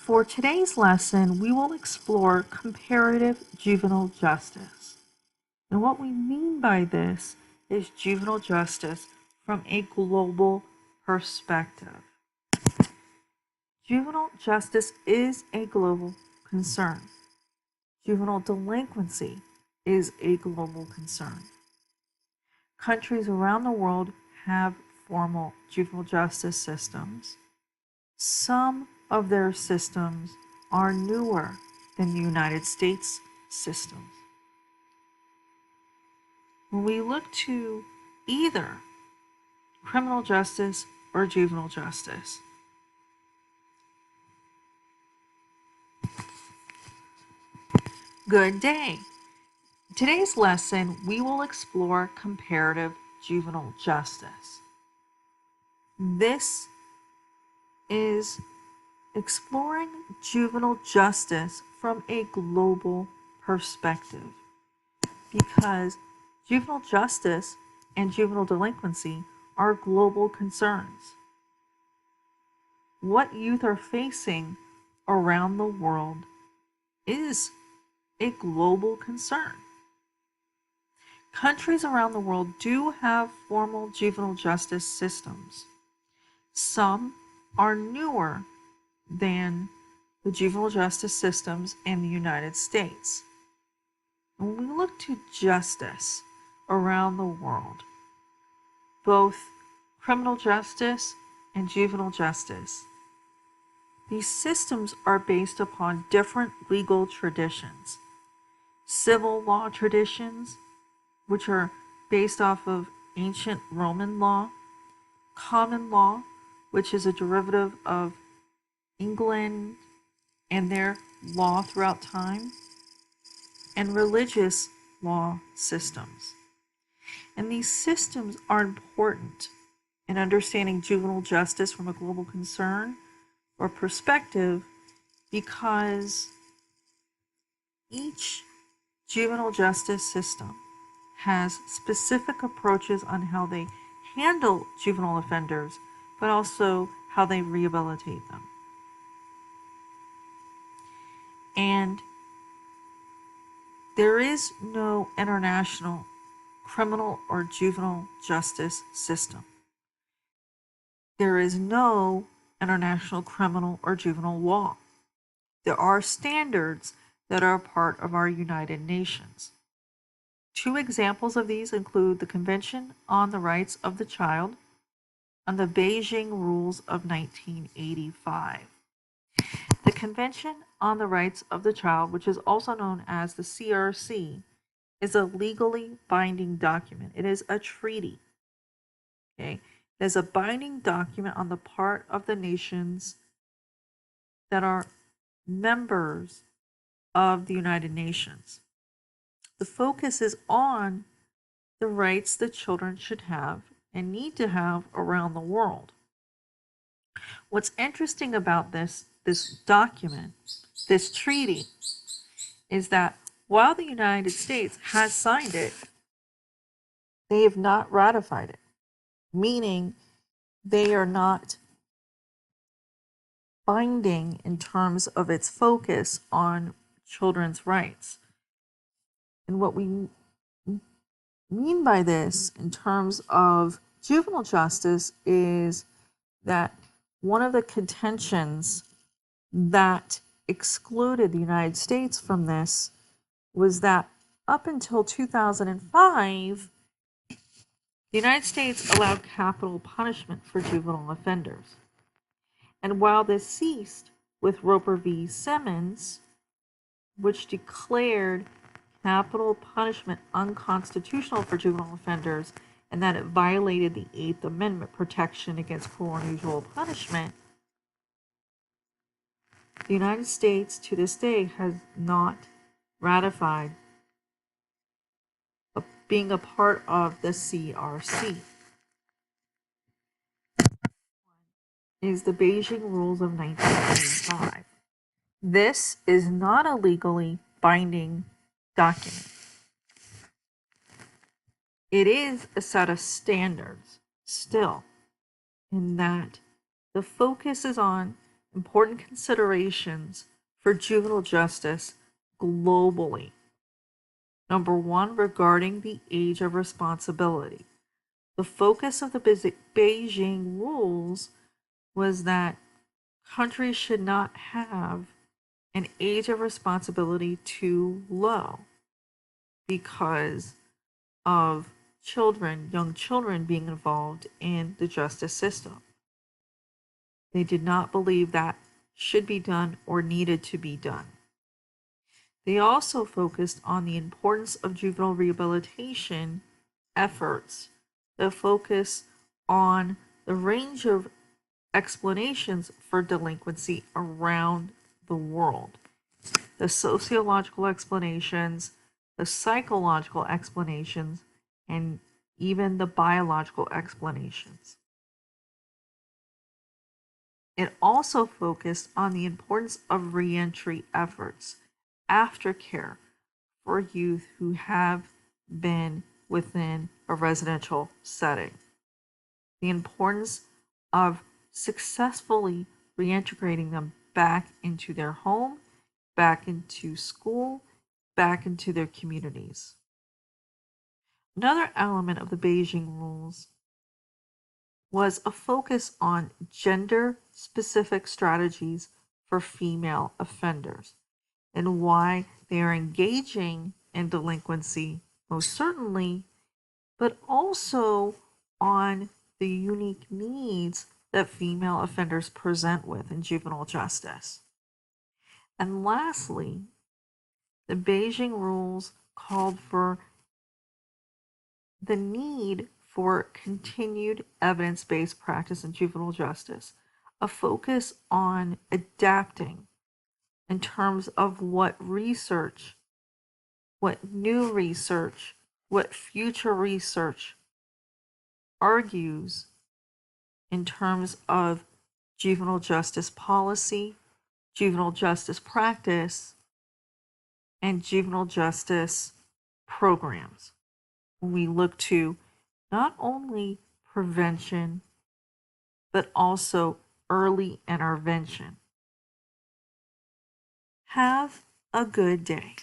For today's lesson, we will explore comparative juvenile justice. And what we mean by this is juvenile justice from a global perspective. Juvenile justice is a global concern. Juvenile delinquency is a global concern. Countries around the world have formal juvenile justice systems. Some of their systems are newer than the United States systems. When we look to either criminal justice or juvenile justice, good day. Today's lesson, we will explore comparative juvenile justice. This is exploring juvenile justice from a global perspective because juvenile justice and juvenile delinquency are global concerns. What youth are facing around the world is a global concern. Countries around the world do have formal juvenile justice systems. Some are newer than the juvenile justice systems in the United States. When we look to justice around the world, both criminal justice and juvenile justice, these systems are based upon different legal traditions. Civil law traditions, which are based off of ancient Roman law, common law, which is a derivative of England and their law throughout time, and religious law systems. And these systems are important in understanding juvenile justice from a global concern or perspective because each juvenile justice system has specific approaches on how they handle juvenile offenders, but also how they rehabilitate them. And there is no international criminal or juvenile justice system. There is no international criminal or juvenile law. There are standards that are part of our United Nations. Two examples of these include the Convention on the Rights of the Child and the Beijing Rules of 1985. The Convention on the Rights of the Child, which is also known as the CRC, is a legally binding document. It is a treaty. Okay? It is a binding document on the part of the nations that are members of the United Nations. The focus is on the rights that children should have and need to have around the world. What's interesting about this document, this treaty, is that while the United States has signed it, they have not ratified it, meaning they are not binding in terms of its focus on children's rights. And what we mean by this in terms of juvenile justice is that one of the contentions that excluded the United States from this was that up until 2005, the United States allowed capital punishment for juvenile offenders. And while this ceased with Roper v. Simmons, which declared capital punishment unconstitutional for juvenile offenders and that it violated the Eighth Amendment protection against cruel or unusual punishment, the United States to this day has not ratified being a part of the CRC. Is the Beijing Rules of 1985. This is not a legally binding document. It is a set of standards still, in that the focus is on important considerations for juvenile justice globally. Number one, regarding the age of responsibility. The focus of the Beijing rules was that countries should not have an age of responsibility too low because of young children being involved in the justice system. They did not believe that should be done or needed to be done. They also focused on the importance of juvenile rehabilitation efforts that focus on the range of explanations for delinquency around the world. The sociological explanations, the psychological explanations, and even the biological explanations. It also focused on the importance of reentry efforts, aftercare for youth who have been within a residential setting. The importance of successfully reintegrating them back into their home, back into school, back into their communities. Another element of the Beijing rules was a focus on gender-specific strategies for female offenders and why they are engaging in delinquency, most certainly, but also on the unique needs that female offenders present with in juvenile justice. And lastly, the Beijing rules called for the need for continued evidence-based practice in juvenile justice, a focus on adapting in terms of what research, what new research, what future research argues in terms of juvenile justice policy, juvenile justice practice, and juvenile justice programs. We look to not only prevention, but also early intervention. Have a good day.